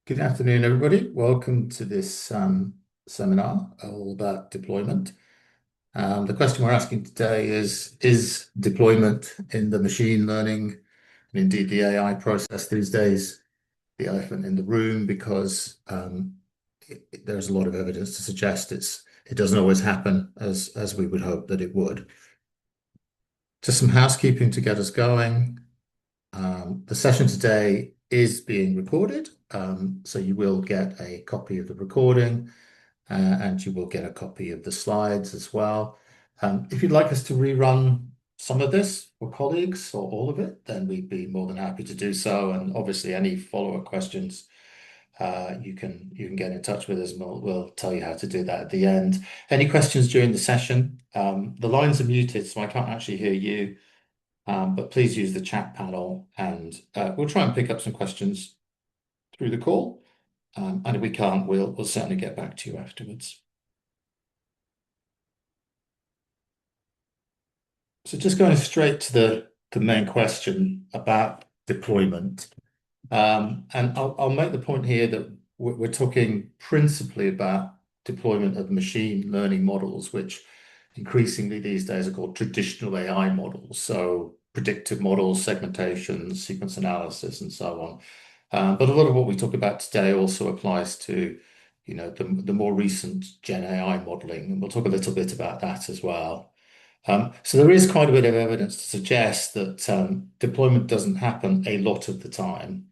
Good afternoon, everybody. Welcome to this seminar all about deployment. The question we're asking today is deployment in the machine learning and indeed the AI process these days the elephant in the room because there's a lot of evidence to suggest it doesn't always happen as we would hope that it would. Just some housekeeping to get us going. The session today is being recorded, so you will get a copy of the recording and you will get a copy of the slides as well. If you'd like us to rerun some of this for colleagues or all of it, then we'd be more than happy to do so. And obviously, any follow-up questions, you can get in touch with us and we'll tell you how to do that at the end. Any questions during the session? The lines are muted, so I can't actually hear you. But please use the chat panel and we'll try and pick up some questions through the call. And if we can't, we'll certainly get back to you afterwards. So just going straight to the main question about deployment. And I'll make the point here that we're talking principally about deployment of machine learning models, which increasingly these days are called traditional AI models. So predictive models, segmentation, sequence analysis, and so on. But a lot of what we talk about today also applies to, the more recent Gen AI modeling, and we'll talk a little bit about that as well. So there is quite a bit of evidence to suggest that deployment doesn't happen a lot of the time.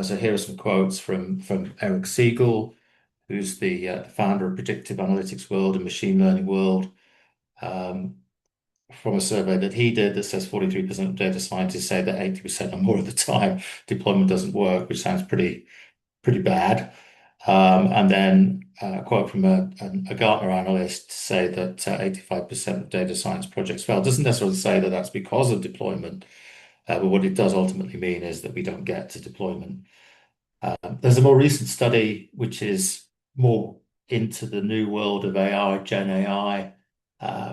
So here are some quotes from Eric Siegel, who's the founder of Predictive Analytics World and Machine Learning World, from a survey that he did that says 43% of data scientists say that 80% or more of the time deployment doesn't work, which sounds pretty bad. And then a quote from a Gartner analyst to say that 85% of data science projects fail. Doesn't necessarily say that that's because of deployment, but what it does ultimately mean is that we don't get to deployment. There's a more recent study which is more into the new world of AI, Gen AI,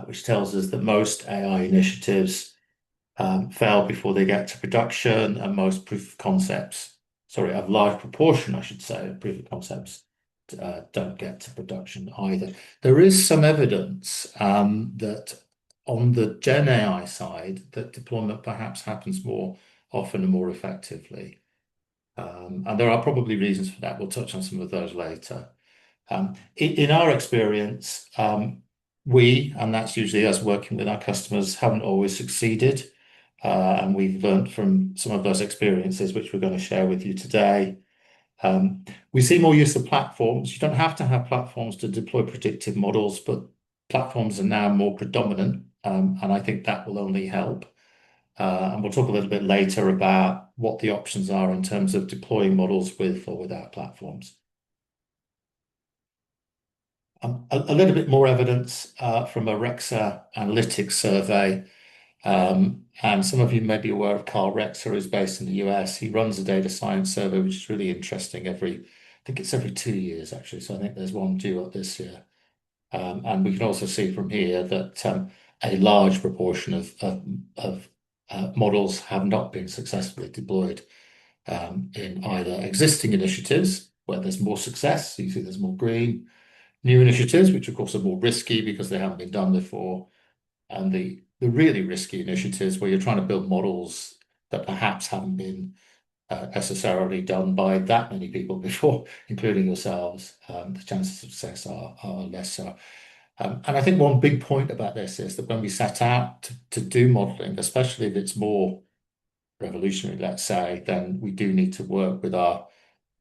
which tells us that most AI initiatives fail before they get to production, and most proof of concepts, a large proportion, I should say, of proof of concepts don't get to production either. There is some evidence that on the Gen AI side, that deployment perhaps happens more often and more effectively. And there are probably reasons for that. We'll touch on some of those later. In our experience, and that's usually us working with our customers, haven't always succeeded. And we've learned from some of those experiences, which we're going to share with you today. We see more use of platforms. You don't have to have platforms to deploy predictive models, but platforms are now more predominant, and I think that will only help. And we'll talk a little bit later about what the options are in terms of deploying models with or without platforms. A little bit more evidence from a Rexer Analytics survey. And some of you may be aware of Carl Rexer, who's based in the US. He runs a data science survey, which is really interesting. I think it's every 2 years, actually. So I think there's one due up this year. And we can also see from here that a large proportion of models have not been successfully deployed in either existing initiatives, where there's more success, you see there's more green, new initiatives, which of course are more risky because they haven't been done before, and the really risky initiatives where you're trying to build models that perhaps haven't been necessarily done by that many people before, including yourselves. The chances of success are less so. And I think one big point about this is that when we set out to do modeling, especially if it's more revolutionary, let's say, then we do need to work with our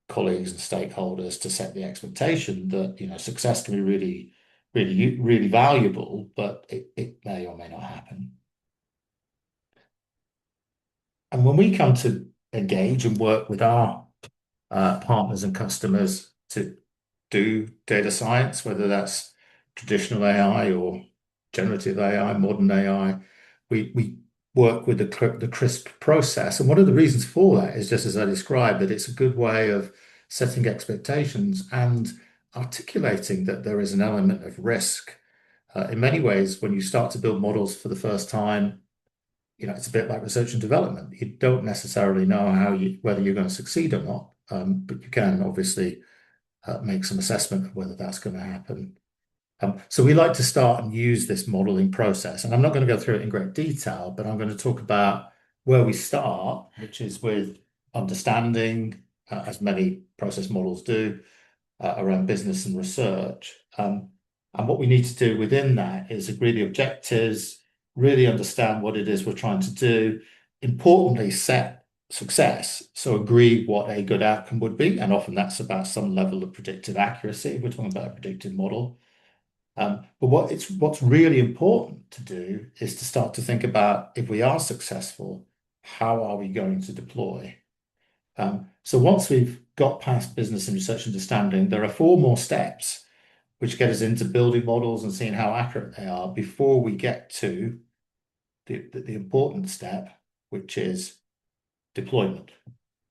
colleagues and stakeholders to set the expectation that success can be really valuable, but it may or may not happen. And when we come to engage and work with our partners and customers to do data science, whether that's traditional AI or generative AI, modern AI, we work with the CRISP process. And one of the reasons for that is just as I described, that it's a good way of setting expectations and articulating that there is an element of risk. In many ways, when you start to build models for the first time, it's a bit like research and development. You don't necessarily know whether you're going to succeed or not, but you can obviously make some assessment of whether that's going to happen. So we like to start and use this modeling process. And I'm not going to go through it in great detail, but I'm going to talk about where we start, which is with understanding, as many process models do, around business and research. And what we need to do within that is agree the objectives, really understand what it is we're trying to do. Importantly, set success. So agree what a good outcome would be. And often that's about some level of predictive accuracy. We're talking about a predictive model. But what's really important to do is to start to think about, if we are successful, how are we going to deploy? So once we've got past business and research understanding, there are 4 more steps which get us into building models and seeing how accurate they are before we get to the important step, which is deployment.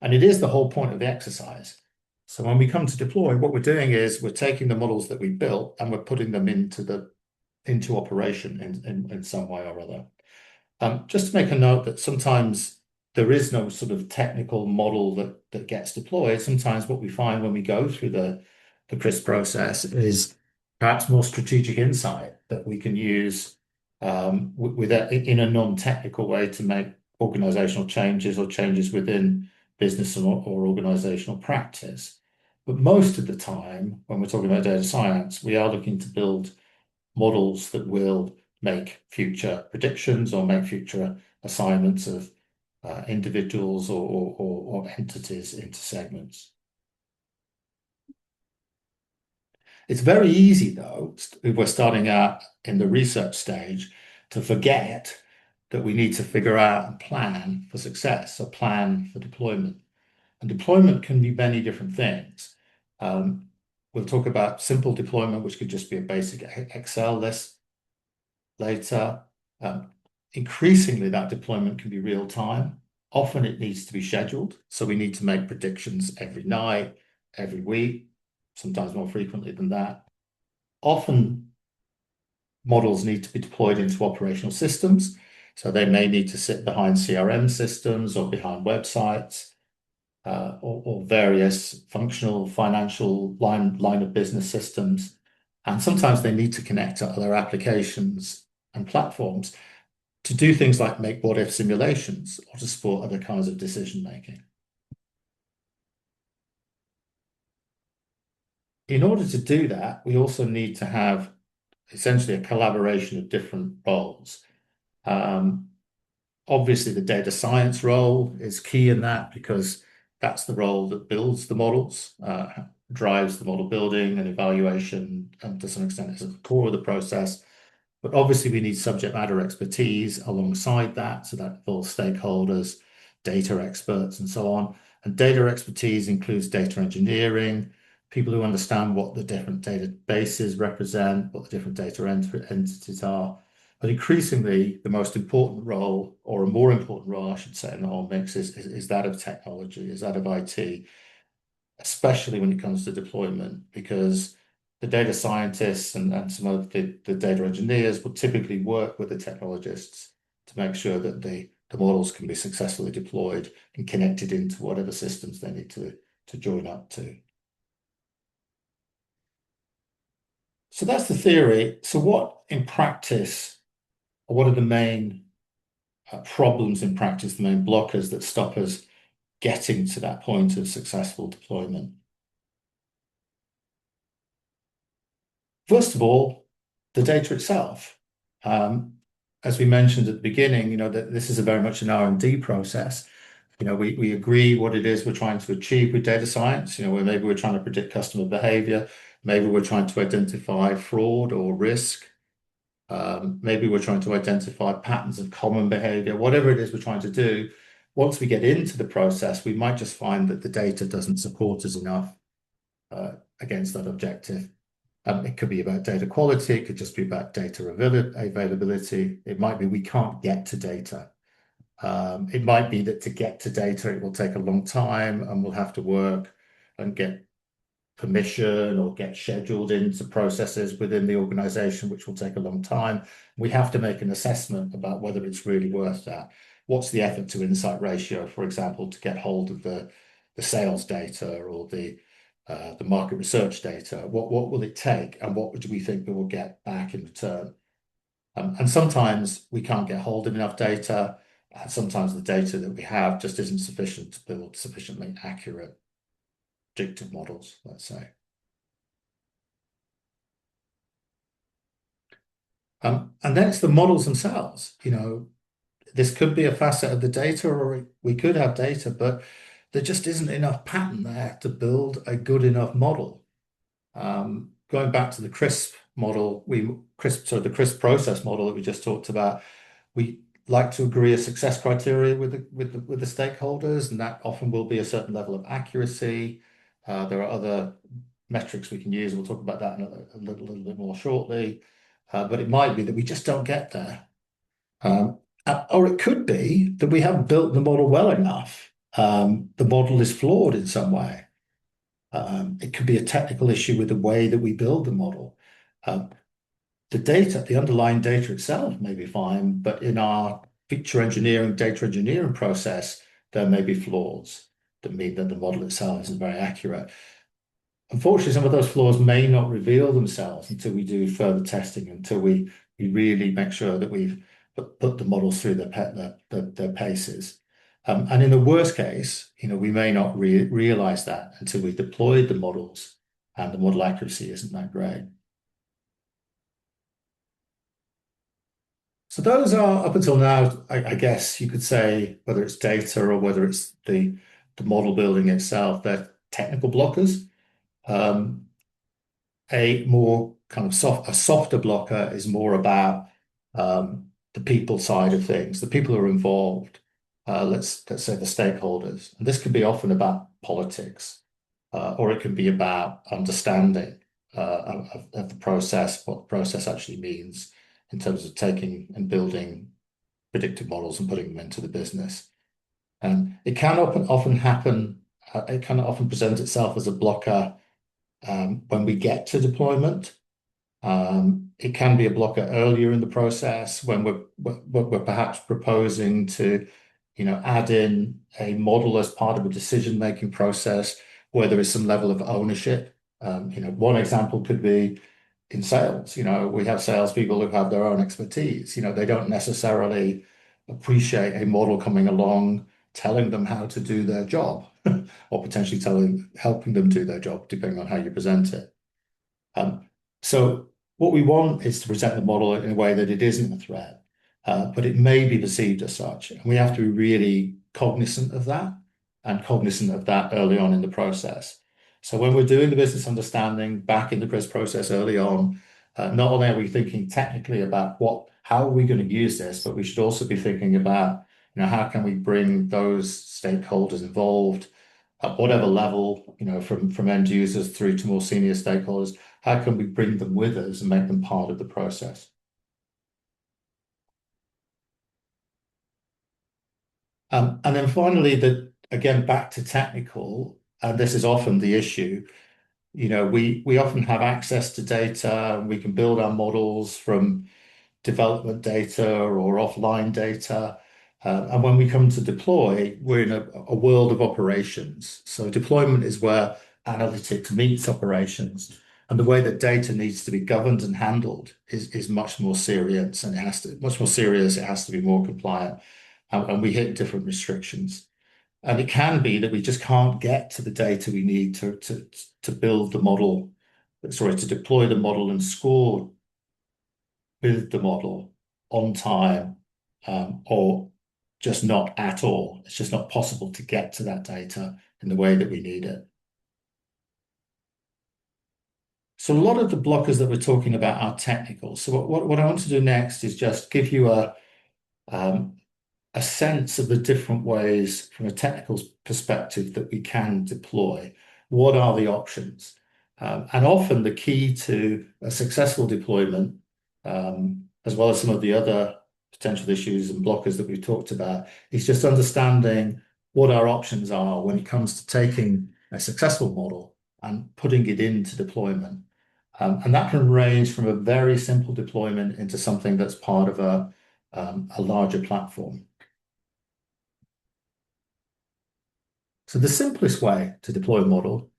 And it is the whole point of the exercise. So when we come to deploy, what we're doing is we're taking the models that we built and we're putting them into operation in some way or other. Just to make a note that sometimes there is no sort of technical model that gets deployed. Sometimes what we find when we go through the CRISP process is perhaps more strategic insight that we can use in a non-technical way to make organizational changes or changes within business or organizational practice. But most of the time, when we're talking about data science, we are looking to build models that will make future predictions or make future assignments of individuals or entities into segments. It's very easy, though, if we're starting out in the research stage, to forget that we need to figure out and plan for success, or plan for deployment. And deployment can be many different things. We'll talk about simple deployment, which could just be a basic Excel list later. Increasingly, that deployment can be real time. Often it needs to be scheduled. So we need to make predictions every night, every week, sometimes more frequently than that. Often models need to be deployed into operational systems. So they may need to sit behind CRM systems or behind websites, or various functional, financial line of business systems. And sometimes they need to connect to other applications and platforms to do things like make what-if simulations or to support other kinds of decision making. In order to do that, we also need to have essentially a collaboration of different roles. Obviously, the data science role is key in that, because that's the role that builds the models, drives the model building and evaluation, and to some extent is at the core of the process. But obviously, we need subject matter expertise alongside that. So that involves stakeholders, data experts, and so on. And data expertise includes data engineering, people who understand what the different databases represent, what the different data entities are. But increasingly, the most important role, or a more important role, I should say, in the whole mix is that of technology, is that of IT, especially when it comes to deployment, because the data scientists and some of the data engineers will typically work with the technologists to make sure that the models can be successfully deployed and connected into whatever systems they need to join up to. So that's the theory. So what in practice, or what are the main problems in practice, the main blockers that stop us getting to that point of successful deployment? First of all, the data itself. As we mentioned at the beginning, that this is very much an R&D process. We agree what it is we're trying to achieve with data science. Where maybe we're trying to predict customer behavior, maybe we're trying to identify fraud or risk, maybe we're trying to identify patterns of common behavior. Whatever it is we're trying to do, once we get into the process, we might just find that the data doesn't support us enough against that objective. It could be about data quality. It could just be about data availability. It might be we can't get to data. It might be that to get to data, it will take a long time and we'll have to work and get permission or get scheduled into processes within the organization, which will take a long time. We have to make an assessment about whether it's really worth that. What's the effort to insight ratio, for example, to get hold of the sales data or the market research data? What will it take, and what do we think we will get back in return? And sometimes we can't get hold of enough data. And sometimes the data that we have just isn't sufficient to build sufficiently accurate predictive models, let's say. And then it's the models themselves. This could be a facet of the data, or we could have data, but there just isn't enough pattern there to build a good enough model. Going back to the CRISP model, the CRISP process model that we just talked about, we like to agree a success criteria with the stakeholders, and that often will be a certain level of accuracy. There are other metrics we can use. We'll talk about that in a little bit more shortly. But it might be that we just don't get there. Or it could be that we haven't built the model well enough. The model is flawed in some way. It could be a technical issue with the way that we build the model. The data, the underlying data itself may be fine, but in our feature engineering, data engineering process, there may be flaws that mean that the model itself isn't very accurate. Unfortunately, some of those flaws may not reveal themselves until we do further testing, until we really make sure that we've put the models through their paces. And in the worst case, we may not realize that until we've deployed the models and the model accuracy isn't that great. So those are, up until now, I guess you could say, whether it's data or whether it's the model building itself, they're technical blockers. A more kind of softer blocker is more about the people side of things, the people who are involved. Let's say the stakeholders. And this can be often about politics, or it can be about understanding of the process, what the process actually means in terms of taking and building predictive models and putting them into the business. And it can often happen. It can often present itself as a blocker when we get to deployment. It can be a blocker earlier in the process when we're perhaps proposing to, add in a model as part of a decision-making process where there is some level of ownership. One example could be in sales. We have salespeople who have their own expertise. They don't necessarily appreciate a model coming along telling them how to do their job, or potentially helping them do their job, depending on how you present it. So what we want is to present the model in a way that it isn't a threat, but it may be perceived as such. And we have to be really cognizant of that, and cognizant of that early on in the process. So when we're doing the business understanding back in the CRISP process early on, not only are we thinking technically about how are we going to use this, but we should also be thinking about, how can we bring those stakeholders involved at whatever level, from end users through to more senior stakeholders. How can we bring them with us and make them part of the process? And then finally, again, back to technical, and this is often the issue. We often have access to data, and we can build our models from development data or offline data. And when we come to deploy, we're in a world of operations. So deployment is where analytics meets operations. And the way that data needs to be governed and handled is much more serious, and it has to be more compliant. And we hit different restrictions. And it can be that we just can't get to the data we need to build the model, to deploy the model and score with the model on time, or just not at all. It's just not possible to get to that data in the way that we need it. So a lot of the blockers that we're talking about are technical. So what I want to do next is just give you a sense of the different ways from a technical perspective that we can deploy. What are the options? And often the key to a successful deployment, as well as some of the other potential issues and blockers that we've talked about, is just understanding what our options are when it comes to taking a successful model and putting it into deployment. And that can range from a very simple deployment into something that's part of a larger platform. So the simplest way to deploy a model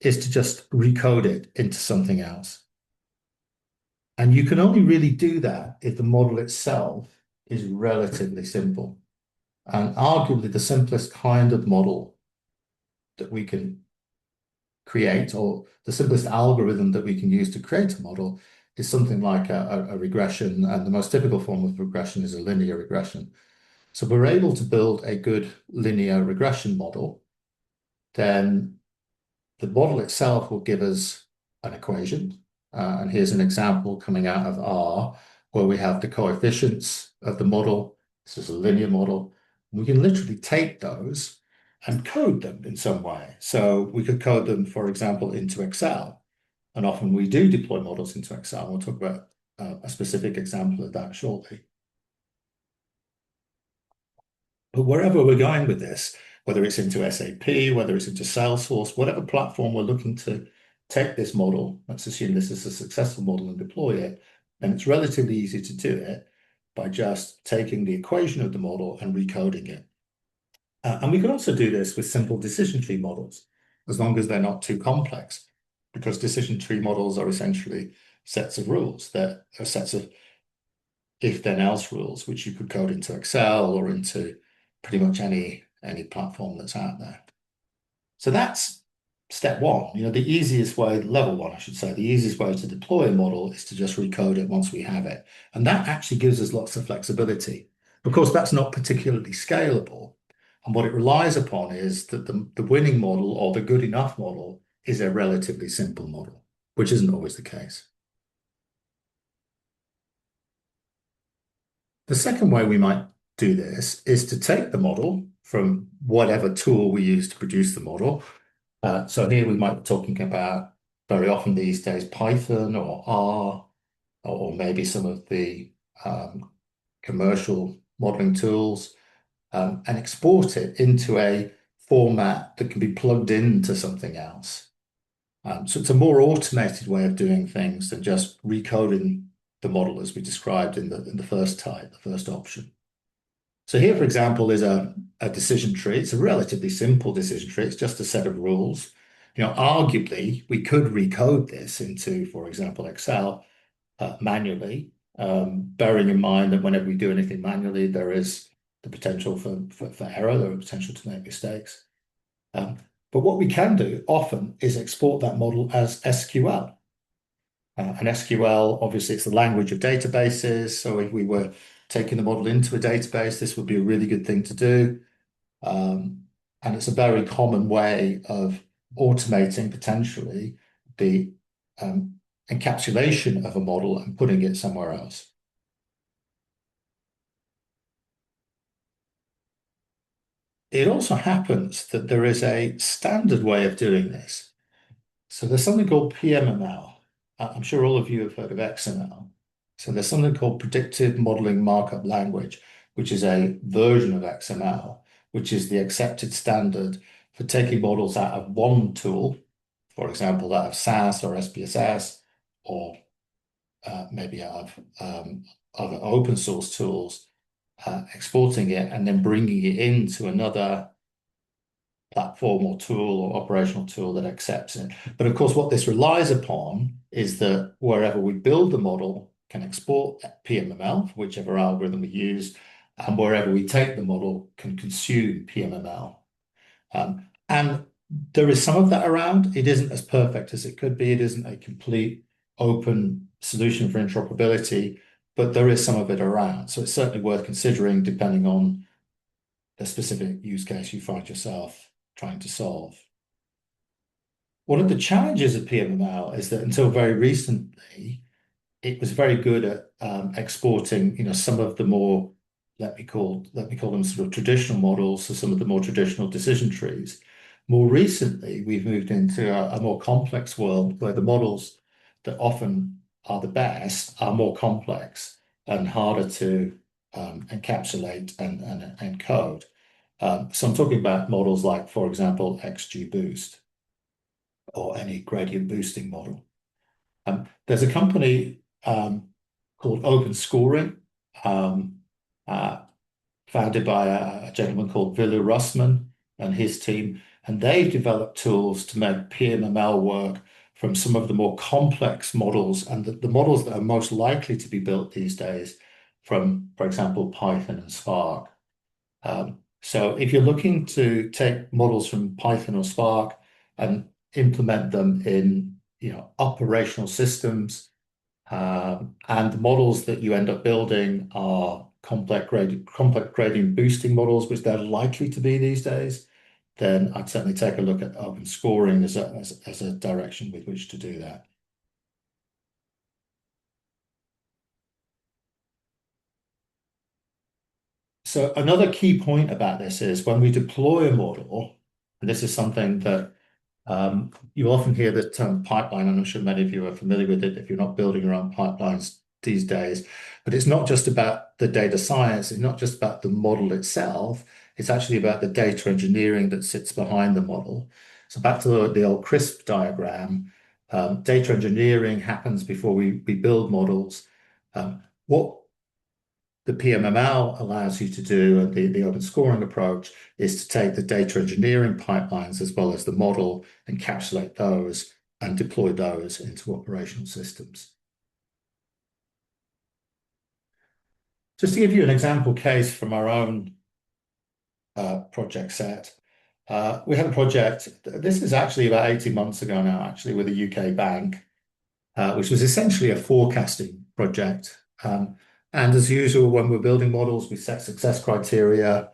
is to just recode it into something else. And you can only really do that if the model itself is relatively simple. And arguably the simplest kind of model that we can create, or the simplest algorithm that we can use to create a model, is something like a regression. And the most typical form of regression is a linear regression. So we're able to build a good linear regression model, then the model itself will give us an equation. And here's an example coming out of R, where we have the coefficients of the model. This is a linear model. We can literally take those and code them in some way. So we could code them, for example, into Excel. And often we do deploy models into Excel. We'll talk about a specific example of that shortly. But wherever we're going with this, whether it's into SAP, whether it's into Salesforce, whatever platform we're looking to take this model, let's assume this is a successful model and deploy it, then it's relatively easy to do it by just taking the equation of the model and recoding it. And we can also do this with simple decision tree models, as long as they're not too complex, because decision tree models are essentially sets of rules. They're sets of if-then-else rules, which you could code into Excel or into pretty much any platform that's out there. So that's step one. The easiest way, level one, I should say, the easiest way to deploy a model is to just recode it once we have it. And that actually gives us lots of flexibility. Of course, that's not particularly scalable. And what it relies upon is that the winning model or the good enough model is a relatively simple model, which isn't always the case. The second way we might do this is to take the model from whatever tool we use to produce the model. So here we might be talking about, very often these days, Python or R, or maybe some of the commercial modeling tools, and export it into a format that can be plugged into something else. So it's a more automated way of doing things than just recoding the model as we described in the first type, the first option. So here, for example, is a decision tree. It's a relatively simple decision tree. It's just a set of rules. Arguably, we could recode this into, for example, Excel manually, bearing in mind that whenever we do anything manually, there is the potential for error, there is potential to make mistakes. But what we can do often is export that model as SQL. And SQL, obviously, it's the language of databases. So if we were taking the model into a database, this would be a really good thing to do. And it's a very common way of automating potentially the encapsulation of a model and putting it somewhere else. It also happens that there is a standard way of doing this. So there's something called PMML. I'm sure all of you have heard of XML. So there's something called Predictive Modeling Markup Language, which is a version of XML, which is the accepted standard for taking models out of one tool, for example, out of SAS or SPSS, or maybe out of other open source tools, exporting it and then bringing it into another platform or tool or operational tool that accepts it. But of course, what this relies upon is that wherever we build the model can export PMML, whichever algorithm we use, and wherever we take the model can consume PMML. And there is some of that around. It isn't as perfect as it could be. It isn't a complete open solution for interoperability, but there is some of it around. So it's certainly worth considering depending on the specific use case you find yourself trying to solve. One of the challenges of PMML is that until very recently, it was very good at exporting, some of the more, let me call them sort of traditional models, so some of the more traditional decision trees. More recently, we've moved into a more complex world where the models that often are the best are more complex and harder to encapsulate and encode. So I'm talking about models like, for example, XGBoost. or any gradient boosting model. There's a company called Open Scoring, um, uh, founded by a gentleman called Vilu Russman and his team, and they've developed tools to make PMML work from some of the more complex models and the models that are most likely to be built these days from, for example, Python and Spark. So if you're looking to take models from Python or Spark and implement them in, operational systems, and the models that you end up building are complex gradient boosting models, which they're likely to be these days, then I'd certainly take a look at open scoring as a direction with which to do that. So another key point about this is when we deploy a model, and this is something that you often hear the term pipeline, and I'm sure many of you are familiar with it if you're not building your own pipelines these days. But it's not just about the data science, it's not just about the model itself, it's actually about the data engineering that sits behind the model. So back to the old CRISP diagram, data engineering happens before we build models. What the PMML allows you to do, and the open scoring approach, is to take the data engineering pipelines as well as the model, encapsulate those, and deploy those into operational systems. Just to give you an example case from our own project set, we had a project, this is actually about 18 months ago now, actually, with a UK bank, which was essentially a forecasting project. And as usual, when we're building models, we set success criteria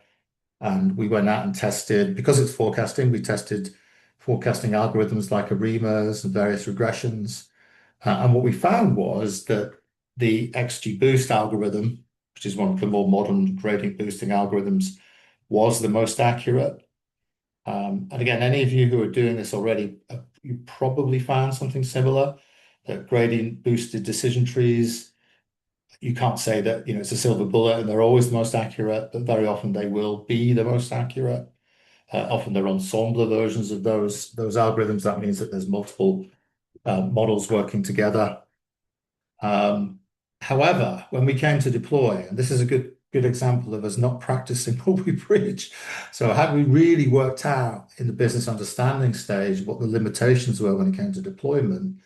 and we went out and tested, because it's forecasting, we tested forecasting algorithms like ARIMAs and various regressions. And what we found was that the XGBoost algorithm, which is one of the more modern gradient boosting algorithms, was the most accurate. And again, any of you who are doing this already, you probably found something similar, that gradient boosted decision trees, you can't say that, it's a silver bullet and they're always the most accurate, but very often they will be the most accurate. Often they're ensemble versions of those algorithms. That means that there's multiple models working together. However, when we came to deploy, and this is a good example of us not practicing what we preach. So had we really worked out in the business understanding stage what the limitations were when it came to deployment,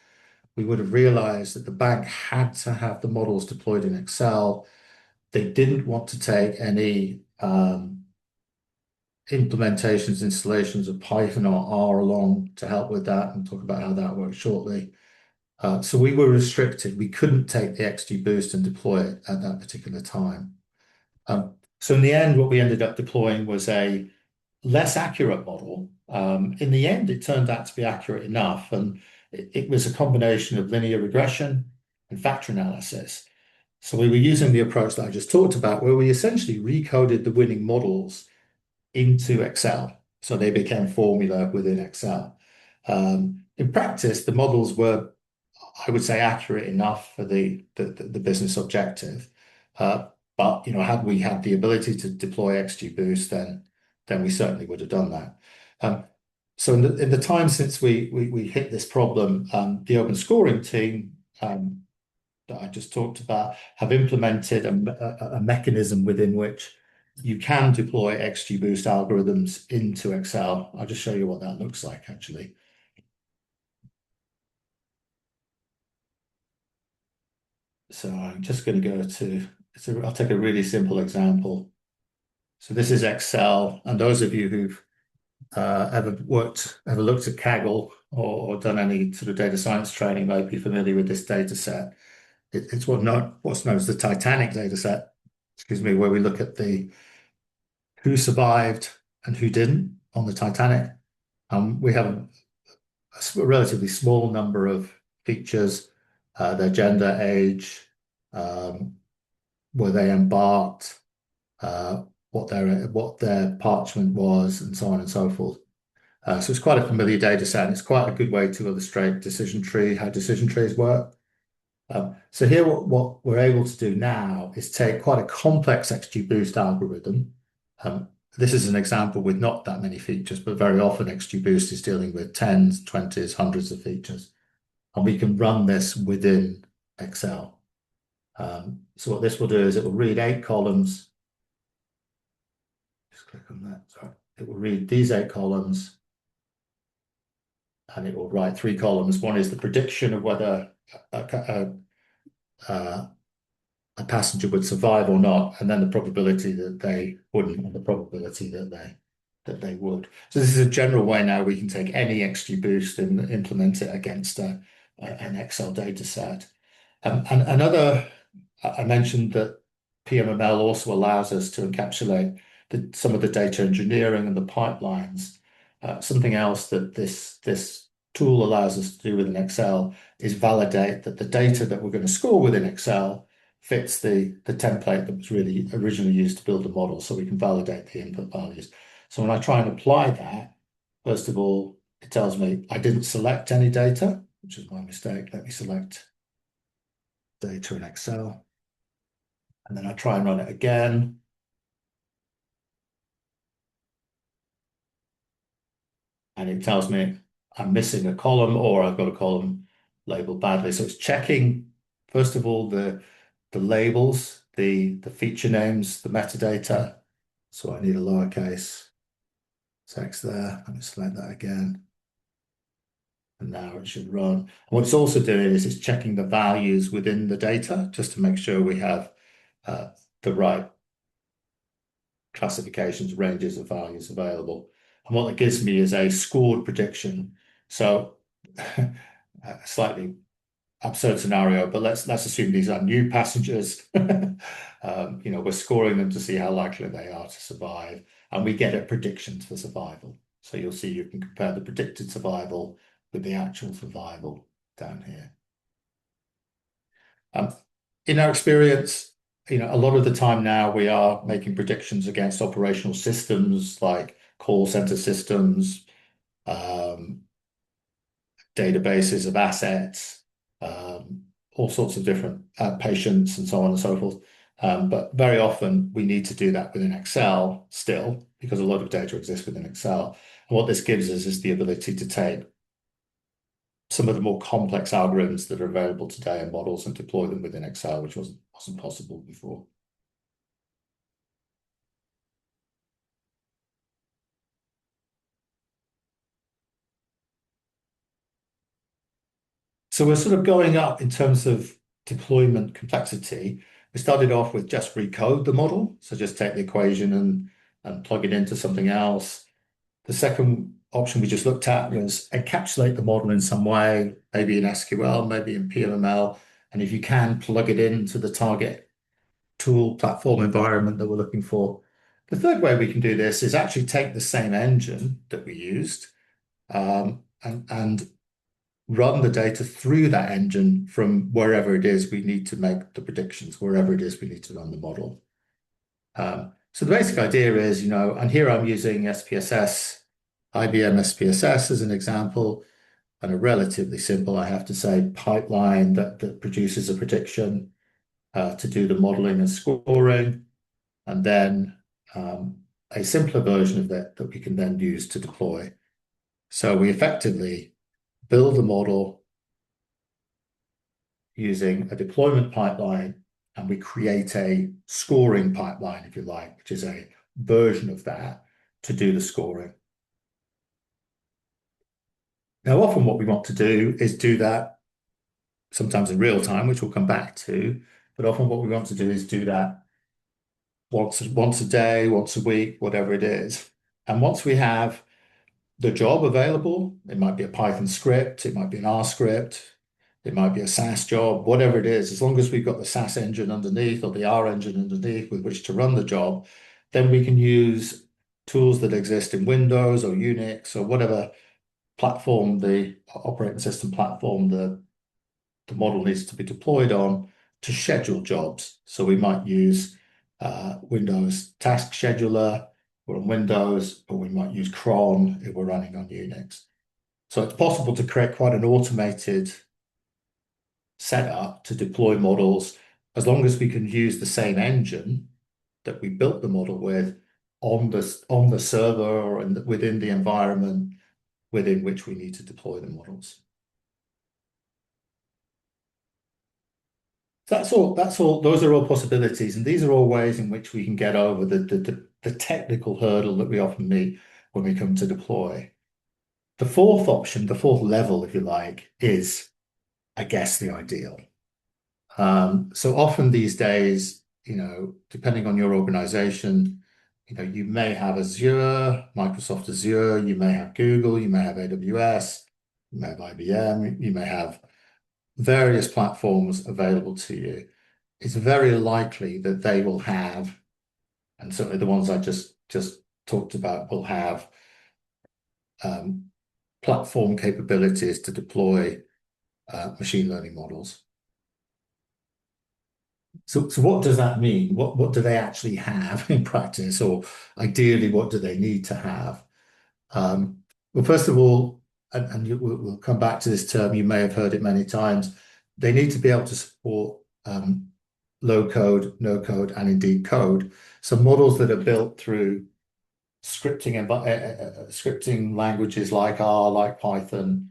we would have realized that the bank had to have the models deployed in Excel. They didn't want to take any implementations, installations of Python or R along to help with that, and talk about how that works shortly. So we were restricted. We couldn't take the XGBoost and deploy it at that particular time. So in the end, what we ended up deploying was a less accurate model. In the end, it turned out to be accurate enough, and it was a combination of linear regression and factor analysis. So we were using the approach that I just talked about, where we essentially recoded the winning models into Excel. So they became formula within Excel. In practice, the models were, I would say, accurate enough for the business objective. But had we had the ability to deploy XGBoost, then we certainly would have done that. So in the time since we hit this problem, the open scoring team that I just talked about have implemented a mechanism within which you can deploy XGBoost algorithms into Excel. I'll just show you what that looks like, actually. So I'm just going to go to, I'll take a really simple example. So this is Excel, and those of you who've ever looked at Kaggle or done any sort of data science training may be familiar with this data set. It's what's known as the Titanic data set, where we look at who survived and who didn't on the Titanic. We have a relatively small number of features, their gender, age, were they embarked, what their parchment was, and so on and so forth. So it's quite a familiar data set, and it's quite a good way to illustrate how decision trees work. So here, what we're able to do now is take quite a complex XGBoost algorithm, this is an example with not that many features, but very often XGBoost is dealing with tens, 20s, hundreds of features. And we can run this within Excel. So what this will do is it will read 8 columns. Just click on that. Sorry. It will read these 8 columns, and it will write 3 columns. One is the prediction of whether a passenger would survive or not, and then the probability that they wouldn't, and the probability that they would. So this is a general way now we can take any XGBoost and implement it against an Excel data set. And another, I mentioned that PMML also allows us to encapsulate some of the data engineering and the pipelines. Something else that this tool allows us to do within Excel is validate that the data that we're going to score within Excel fits the template that was really originally used to build the model, so we can validate the input values. So when I try and apply that, first of all, it tells me I didn't select any data, which is my mistake. Let me select data in Excel. And then I try and run it again. And it tells me I'm missing a column, or I've got a column labeled badly. So it's checking, first of all, the labels, the feature names, the metadata. So I need a lowercase text there. Let me select that again. And now it should run. And what it's also doing is it's checking the values within the data just to make sure we have the right classifications, ranges of values available. And what it gives me is a scored prediction. So a slightly absurd scenario, but let's assume these are new passengers. We're scoring them to see how likely they are to survive, and we get a prediction for survival. So you'll see you can compare the predicted survival with the actual survival down here. In our experience, a lot of the time now we are making predictions against operational systems like call center systems, databases of assets, all sorts of different patients and so on and so forth. But very often we need to do that within Excel still, because a lot of data exists within Excel. And what this gives us is the ability to take some of the more complex algorithms that are available today in models and deploy them within Excel, which wasn't possible before. So we're sort of going up in terms of deployment complexity. We started off with just recode the model. So just take the equation and plug it into something else. The second option we just looked at was encapsulate the model in some way, maybe in SQL, maybe in PMML. And if you can, plug it into the target tool platform environment that we're looking for. The third way we can do this is actually take the same engine that we used and run the data through that engine from wherever it is we need to make the predictions, wherever it is we need to run the model. So the basic idea is, and here I'm using SPSS, IBM SPSS as an example, and a relatively simple, I have to say, pipeline that produces a prediction to do the modeling and scoring, and then a simpler version of it that we can then use to deploy. So we effectively build a model using a deployment pipeline, and we create a scoring pipeline, if you like, which is a version of that to do the scoring. Now, often what we want to do is do that sometimes in real time, which we'll come back to, but often what we want to do is do that once a day, once a week, whatever it is. And once we have the job available, it might be a Python script, it might be an R script, it might be a SAS job, whatever it is, as long as we've got the SAS engine underneath or the R engine underneath with which to run the job, then we can use tools that exist in Windows or Unix or whatever platform, the operating system platform the model needs to be deployed on, to schedule jobs. So we might use Windows Task Scheduler or on Windows, or we might use cron if we're running on Unix. So it's possible to create quite an automated setup to deploy models as long as we can use the same engine that we built the model with on the server or within the environment within which we need to deploy the models. That's all. Those are all possibilities, and these are all ways in which we can get over the technical hurdle that we often meet when we come to deploy. The fourth option, the fourth level, if you like, is, I guess, the ideal. So often these days, depending on your organization, you may have Azure, Microsoft Azure, you may have Google, you may have AWS, you may have IBM, you may have various platforms available to you. It's very likely that they will have, and certainly the ones I just talked about will have um, platform capabilities to deploy machine learning models. So what does that mean? What do they actually have in practice, or ideally, what do they need to have? Well, first of all, we'll come back to this term. You may have heard it many times. They need to be able to support low code, no code, and indeed code. So models that are built through scripting languages like R, like Python,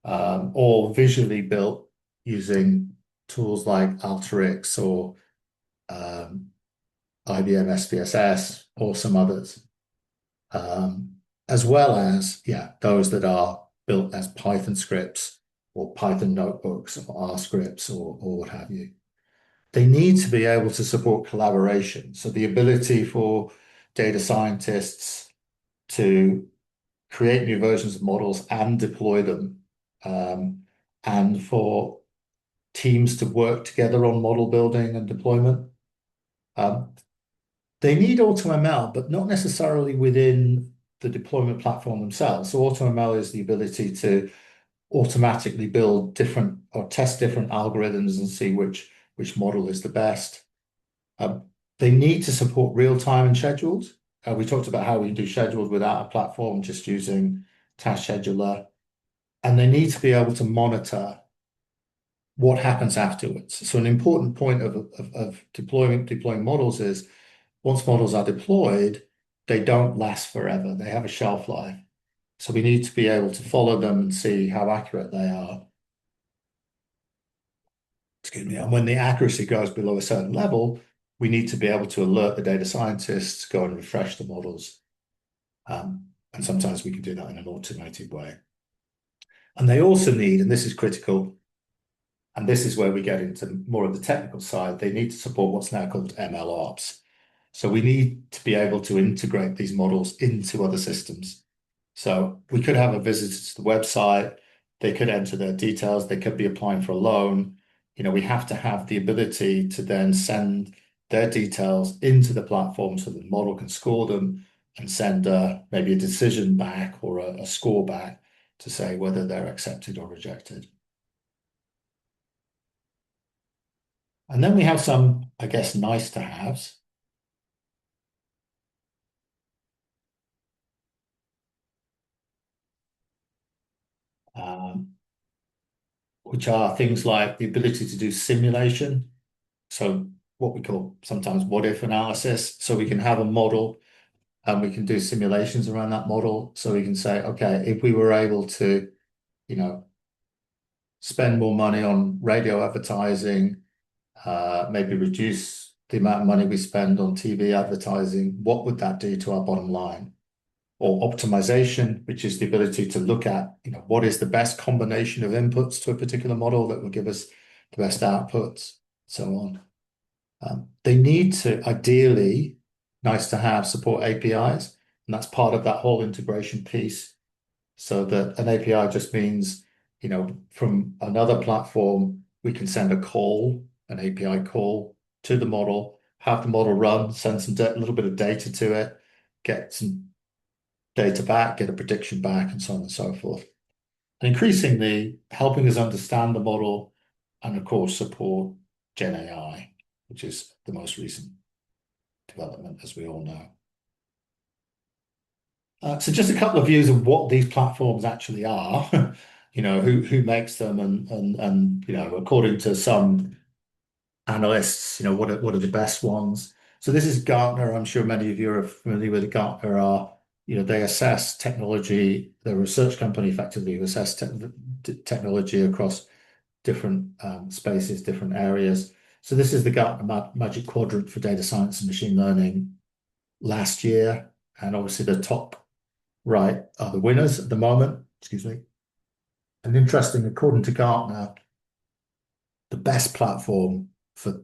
or visually built using tools like Alteryx or IBM SPSS or some others, as well as, those that are built as Python scripts or Python notebooks or R scripts or what have you. They need to be able to support collaboration. So the ability for data scientists to create new versions of models and deploy them, and for teams to work together on model building and deployment. They need AutoML, but not necessarily within the deployment platform themselves. So AutoML is the ability to automatically build different or test different algorithms and see which model is the best. They need to support real-time and schedules. We talked about how we do schedules without a platform, just using Task Scheduler. And they need to be able to monitor what happens afterwards. So an important point of deploying models is once models are deployed, they don't last forever. They have a shelf life. So we need to be able to follow them and see how accurate they are. Excuse me. And when the accuracy goes below a certain level, we need to be able to alert the data scientists, go and refresh the models. And sometimes we can do that in an automated way. And they also need, and this is critical, and this is where we get into more of the technical side, they need to support what's now called MLOps. So we need to be able to integrate these models into other systems. So we could have a visitor to the website, they could enter their details, they could be applying for a loan. We have to have the ability to then send their details into the platform so the model can score them and send maybe a decision back or a score back to say whether they're accepted or rejected. And then we have some, I guess, nice to haves. Um, which are things like the ability to do simulation. So what we call sometimes what if analysis. So we can have a model and we can do simulations around that model. So we can say, okay, if we were able to, spend more money on radio advertising, maybe reduce the amount of money we spend on TV advertising, what would that do to our bottom line? Or optimization, which is the ability to look at, what is the best combination of inputs to a particular model that will give us the best outputs, so on. They need to ideally, nice to have, support APIs, and that's part of that whole integration piece. So that an API just means, from another platform, we can send a call, an API call to the model, have the model run, send a little bit of data to it, get some data back, get a prediction back, and so on and so forth. And increasingly helping us understand the model and, of course, support Gen AI, which is the most recent development, as we all know. So just a couple of views of what these platforms actually are, who makes them, and according to some analysts, what are the best ones. So this is Gartner. I'm sure many of you are familiar with Gartner. They assess technology. They're a research company effectively who assess technology across different spaces, different areas. So this is the Gartner Magic Quadrant for data science and machine learning last year. And obviously the top right are the winners at the moment. Excuse me. And interesting, according to Gartner, the best platform for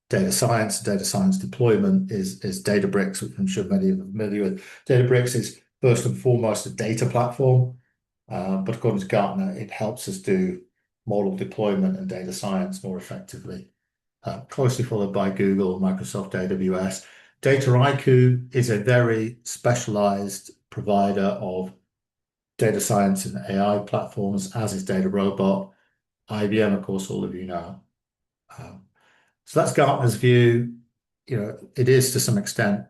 data science deployment is Databricks, which I'm sure many of you are familiar with. Databricks is first and foremost a data platform, but according to Gartner, it helps us do model deployment and data science more effectively. Closely followed by Google, Microsoft, AWS. Dataiku is a very specialized provider of data science and AI platforms, as is DataRobot. IBM, of course, all of you know. So that's Gartner's view. It is to some extent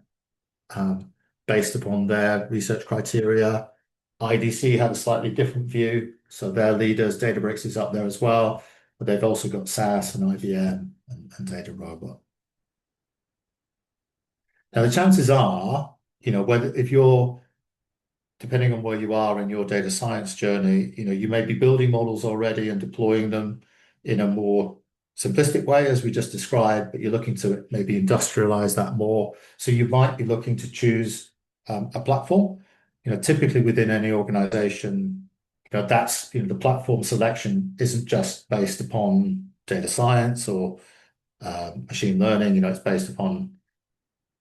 based upon their research criteria. IDC had a slightly different view. So their leaders, Databricks is up there as well, but they've also got SAS and IBM and DataRobot. Now the chances are, whether if you're depending on where you are in your data science journey, you may be building models already and deploying them in a more simplistic way, as we just described, but you're looking to maybe industrialize that more. So you might be looking to choose a platform. Typically within any organization, that's the platform selection isn't just based upon data science or machine learning. It's based upon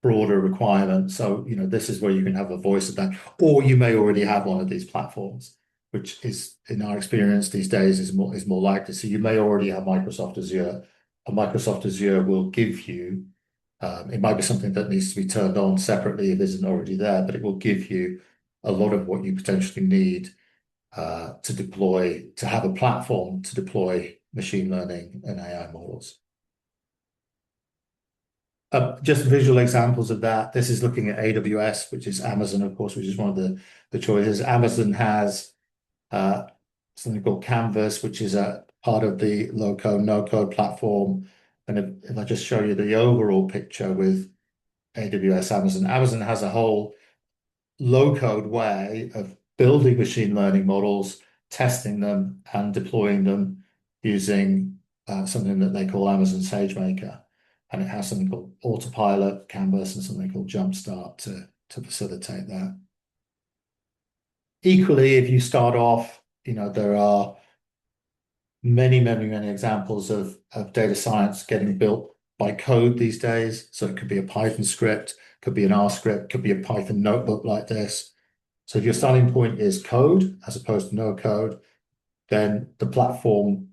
broader requirements. So, this is where you can have a voice of that, or you may already have one of these platforms, which is, in our experience these days, is more likely. So you may already have Microsoft Azure. And Microsoft Azure will give you, it might be something that needs to be turned on separately if it isn't already there, but it will give you a lot of what you potentially need to have a platform to deploy machine learning and AI models. Just visual examples of that. This is looking at AWS, which is Amazon, of course, which is one of the choices. Amazon has something called Canvas, which is a part of the low-code, no-code platform. And if I just show you the overall picture with AWS, Amazon has a whole low-code way of building machine learning models, testing them, and deploying them using something that they call Amazon SageMaker. And it has something called Autopilot, Canvas, and something called Jumpstart to facilitate that. Equally, if you start off, there are many, many, many examples of data science getting built by code these days. So it could be a Python script, could be an R script, could be a Python notebook like this. So if your starting point is code as opposed to no code, then the platform,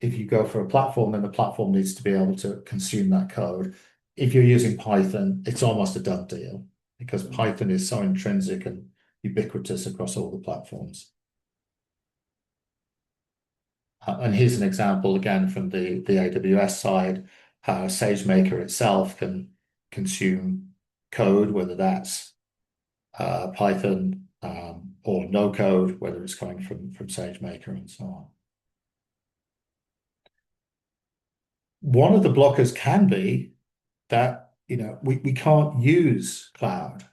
if you go for a platform, then the platform needs to be able to consume that code. If you're using Python, it's almost a done deal because Python is so intrinsic and ubiquitous across all the platforms. And here's an example again from the AWS side, how SageMaker itself can consume code, whether that's Python or no code, whether it's coming from SageMaker and so on. One of the blockers can be that we can't use cloud.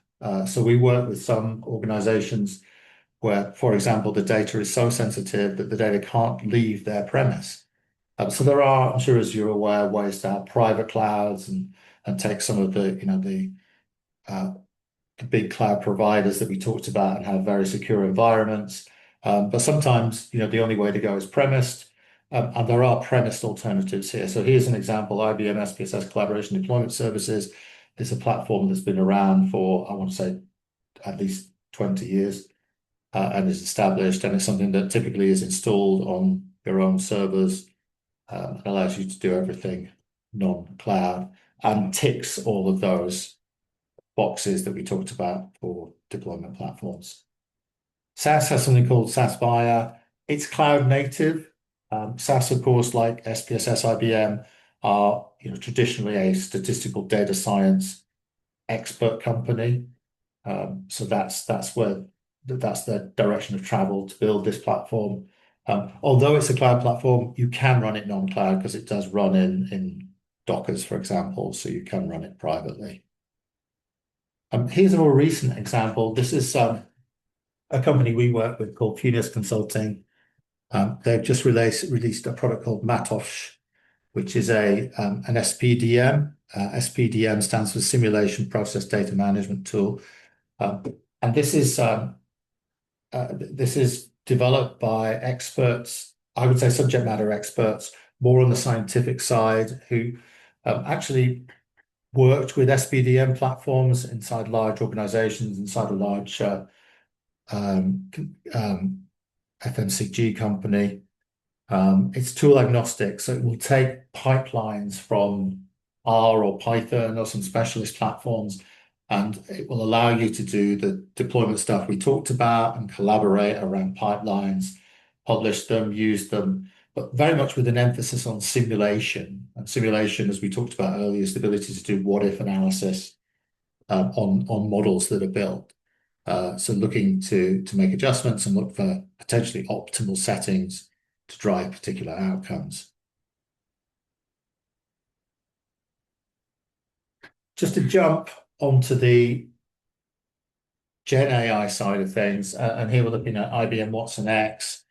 So we work with some organizations where, for example, the data is so sensitive that the data can't leave their premise. So there are, I'm sure as you're aware, ways to have private clouds and take some of the big cloud providers that we talked about and have very secure environments. But sometimes, the only way to go is premised. And there are premised alternatives here. So here's an example. IBM SPSS Collaboration Deployment Services is a platform that's been around for, I want to say, at least 20 years and is established. And it's something that typically is installed on your own servers and allows you to do everything non-cloud and ticks all of those boxes that we talked about for deployment platforms. SAS has something called SAS Viya. It's cloud native. SAS, of course, like SPSS, IBM, are traditionally a statistical data science expert company. So that's the direction of travel to build this platform. Although it's a cloud platform, you can run it non-cloud because it does run in Dockers, for example, so you can run it privately. Here's a more recent example. This is a company we work with called Funis Consulting. They've just released a product called Matosh, which is an SPDM. SPDM stands for Simulation Process Data Management Tool. And this is developed by experts, I would say subject matter experts, more on the scientific side, who actually worked with SPDM platforms inside large organizations, inside a large FMCG company. It's tool agnostic, so it will take pipelines from R or Python or some specialist platforms, and it will allow you to do the deployment stuff we talked about and collaborate around pipelines, publish them, use them, but very much with an emphasis on simulation. And simulation, as we talked about earlier, is the ability to do what-if analysis on models that are built. So looking to make adjustments and look for potentially optimal settings to drive particular outcomes. Just to jump onto the Gen AI side of things, and here we're looking at IBM Watson X.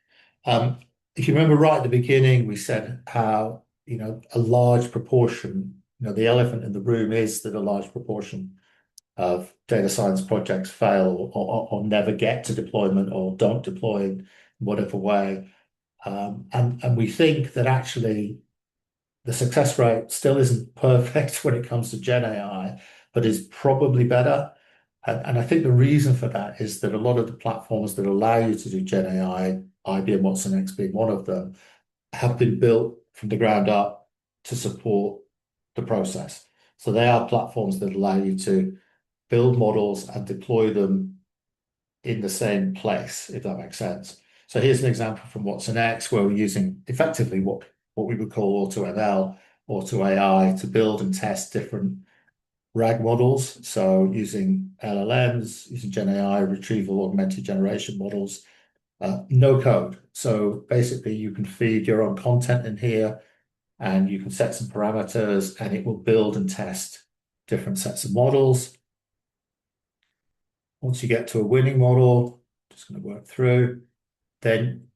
If you remember right at the beginning, we said how, a large proportion, the elephant in the room is that a large proportion of data science projects fail or never get to deployment or don't deploy in whatever way. And we think that actually the success rate still isn't perfect when it comes to Gen AI, but is probably better. And I think the reason for that is that a lot of the platforms that allow you to do Gen AI, IBM Watson X being one of them, have been built from the ground up to support the process. So they are platforms that allow you to build models and deploy them in the same place, if that makes sense. So here's an example from Watson X where we're using effectively what we would call AutoML, Auto AI, to build and test different RAG models. So using LLMs, using Gen AI, retrieval augmented generation models, no code. So basically you can feed your own content in here and you can set some parameters and it will build and test different sets of models. Once you get to a winning model, just going to work through, then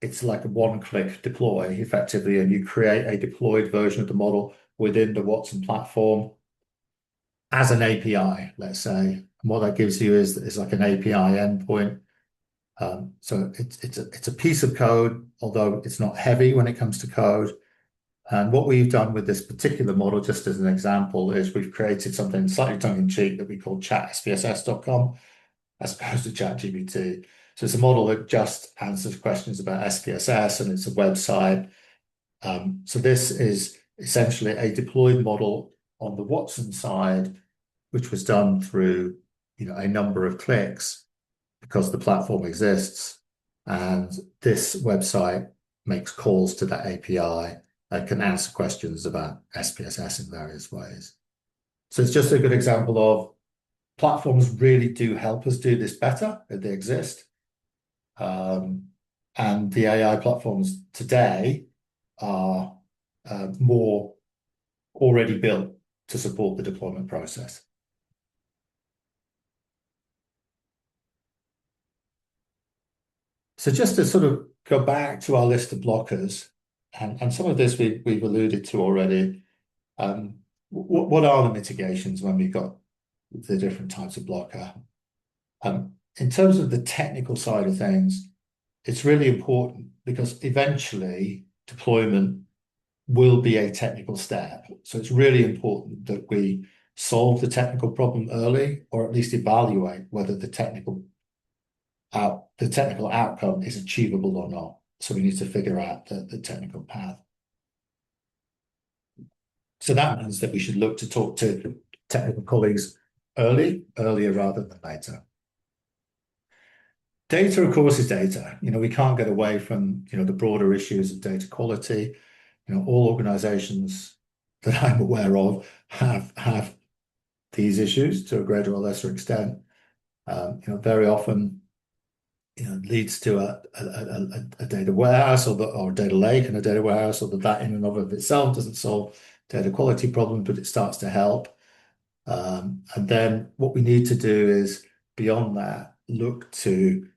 it's like a one-click deploy effectively, and you create a deployed version of the model within the Watson platform as an API, let's say. And what that gives you is like an API endpoint. So it's a piece of code, although it's not heavy when it comes to code. And what we've done with this particular model, just as an example, is we've created something slightly tongue-in-cheek that we call chat.spss.com as opposed to ChatGPT. So it's a model that just answers questions about SPSS, and it's a website. So this is essentially a deployed model on the Watson side, which was done through a number of clicks because the platform exists. And this website makes calls to that API and can answer questions about SPSS in various ways. So it's just a good example of platforms really do help us do this better if they exist. And the AI platforms today are more already built to support the deployment process. So just to sort of go back to our list of blockers, and some of this we've alluded to already. What are the mitigations when we've got the different types of blocker? In terms of the technical side of things, it's really important because eventually deployment will be a technical step. So it's really important that we solve the technical problem early, or at least evaluate whether the technical outcome is achievable or not. So we need to figure out the technical path. So that means that we should look to talk to technical colleagues earlier rather than later. Data, of course, is data. We can't get away from the broader issues of data quality. All organizations that I'm aware of have these issues to a greater or lesser extent. Very often leads to a data warehouse or a data lake and a data warehouse, or that in and of itself doesn't solve data quality problems, but it starts to help. And then what we need to do is, beyond that, look to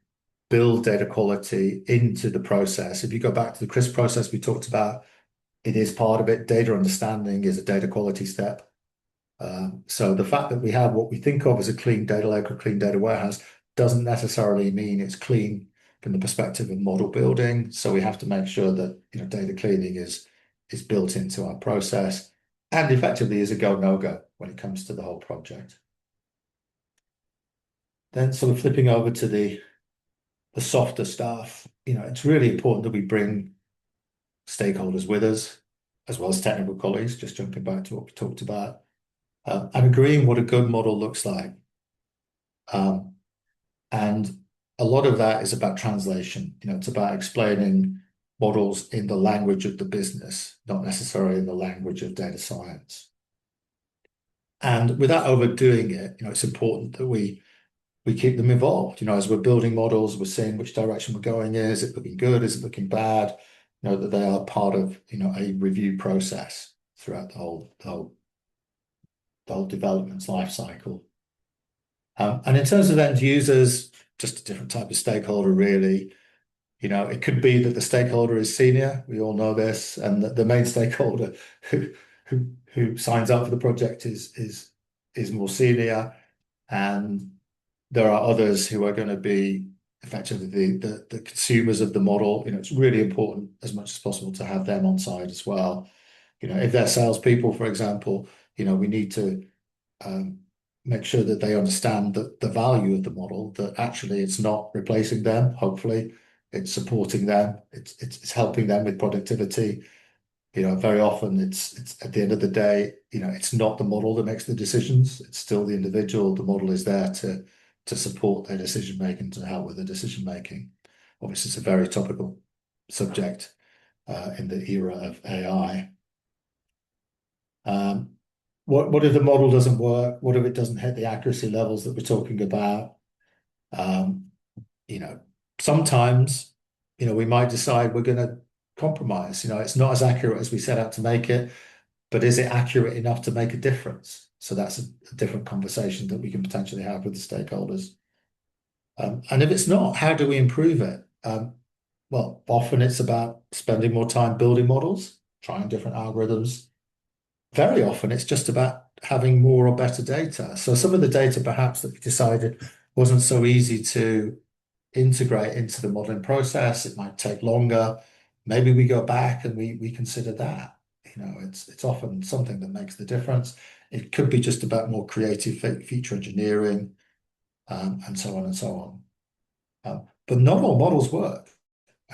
build data quality into the process. If you go back to the CRISP process we talked about, it is part of it. Data understanding is a data quality step. So the fact that we have what we think of as a clean data lake or clean data warehouse doesn't necessarily mean it's clean from the perspective of model building. So we have to make sure that data cleaning is built into our process and effectively is a go no go when it comes to the whole project. Then sort of flipping over to the softer stuff, it's really important that we bring stakeholders with us, as well as technical colleagues, just jumping back to what we talked about, and agreeing what a good model looks like. And a lot of that is about translation. It's about explaining models in the language of the business, not necessarily in the language of data science. And without overdoing it, it's important that we keep them involved. As we're building models, we're seeing which direction we're going. Is it looking good? Is it looking bad? That they are part of a review process throughout the whole development life cycle. And in terms of end users, just a different type of stakeholder, really. It could be that the stakeholder is senior. We all know this, and that the main stakeholder who signs up for the project is more senior, and there are others who are going to be effectively the consumers of the model. It's really important as much as possible to have them on side as well. If they're salespeople, for example, we need to make sure that they understand the value of the model, that actually it's not replacing them. Hopefully, it's supporting them. It's helping them with productivity. Very often it's at the end of the day, it's not the model that makes the decisions. It's still the individual. The model is there to support their decision making, to help with the decision making. Obviously, it's a very topical subject in the era of AI. What if the model doesn't work? What if it doesn't hit the accuracy levels that we're talking about? Sometimes, we might decide we're going to compromise. It's not as accurate as we set out to make it, but is it accurate enough to make a difference? So that's a different conversation that we can potentially have with the stakeholders. And if it's not, how do we improve it? Well, often it's about spending more time building models, trying different algorithms. Very often it's just about having more or better data. So some of the data perhaps that we decided wasn't so easy to integrate into the modeling process. It might take longer. Maybe we go back and we consider that. It's often something that makes the difference. It could be just about more creative feature engineering, and so on and so on. But not all models work.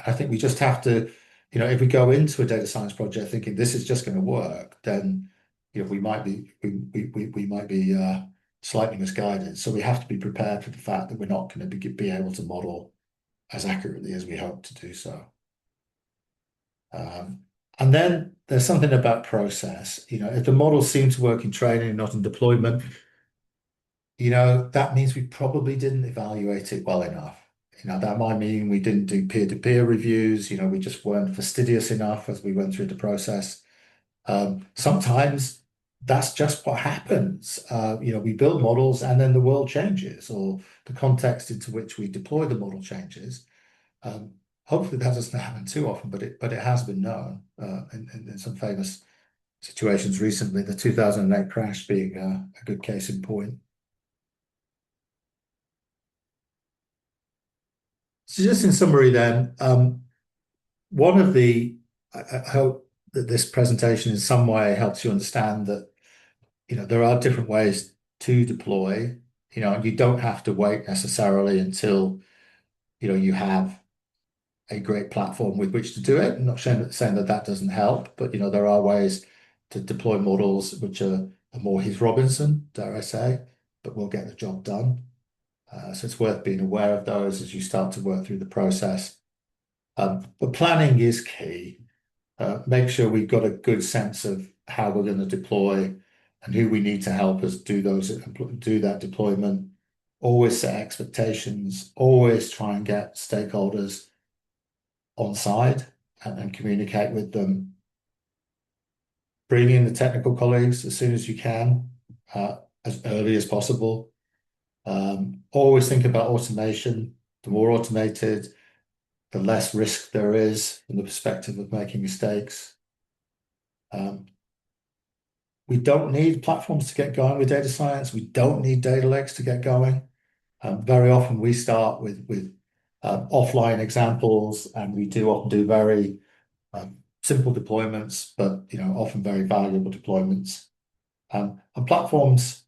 I think we just have to, if we go into a data science project thinking this is just going to work, then we might be slightly misguided. So we have to be prepared for the fact that we're not going to be able to model as accurately as we hope to do so. And then there's something about process. If the model seems to work in training, not in deployment, that means we probably didn't evaluate it well enough. That might mean we didn't do peer-to-peer reviews. We just weren't fastidious enough as we went through the process. Sometimes that's just what happens. We build models and then the world changes, or the context into which we deploy the model changes. Hopefully that doesn't happen too often, but it has been known in some famous situations recently, the 2008 crash being a good case in point. So just in summary then, I hope that this presentation in some way helps you understand that, there are different ways to deploy, and you don't have to wait necessarily until, you have a great platform with which to do it. I'm not saying that doesn't help, but, there are ways to deploy models which are more Heath Robinson, dare I say, but will get the job done. So it's worth being aware of those as you start to work through the process. But planning is key. Make sure we've got a good sense of how we're going to deploy and who we need to help us do that deployment. Always set expectations. Always try and get stakeholders on side and communicate with them. bring in the technical colleagues as soon as you can, as early as possible. Always think about automation. The more automated, the less risk there is from the perspective of making mistakes. We don't need platforms to get going with data science. We don't need data lakes to get going. Very often we start with offline examples, and we do often do very simple deployments, but often very valuable deployments. And platforms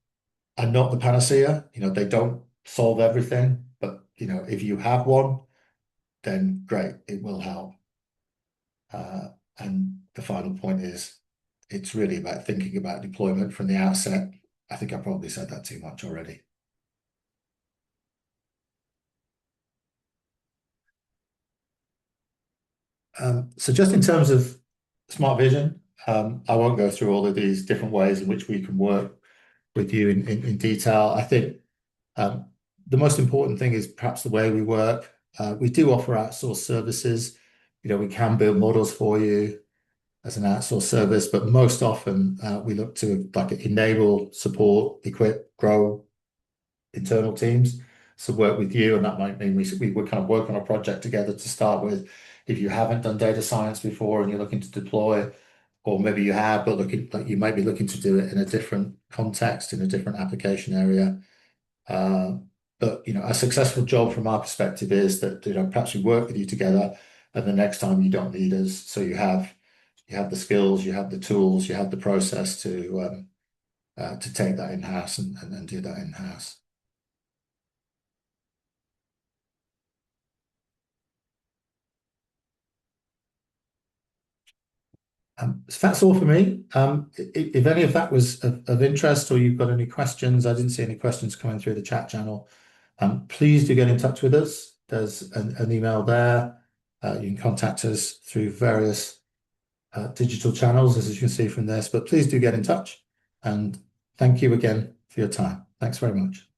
are not the panacea. They don't solve everything, but if you have one, then great, it will help. And the final point is, it's really about thinking about deployment from the outset. I think I probably said that too much already. So just in terms of Smart Vision, I won't go through all of these different ways in which we can work with you in detail. I think the most important thing is perhaps the way we work. We do offer outsourced services. We can build models for you as an outsourced service, but most often we look to enable, support, equip, grow internal teams. So work with you, and that might mean we would kind of work on a project together to start with. If you haven't done data science before and you're looking to deploy, or maybe you have, but you might be looking to do it in a different context, in a different application area. But a successful job from our perspective is that perhaps we work with you together, and the next time you don't need us, so you have the skills, you have the tools, you have the process to take that in-house and do that in-house. So that's all for me. If any of that was of interest, or you've got any questions, I didn't see any questions coming through the chat channel. Please do get in touch with us. There's an email there. You can contact us through various digital channels, as you can see from this, but please do get in touch. And thank you again for your time. Thanks very much.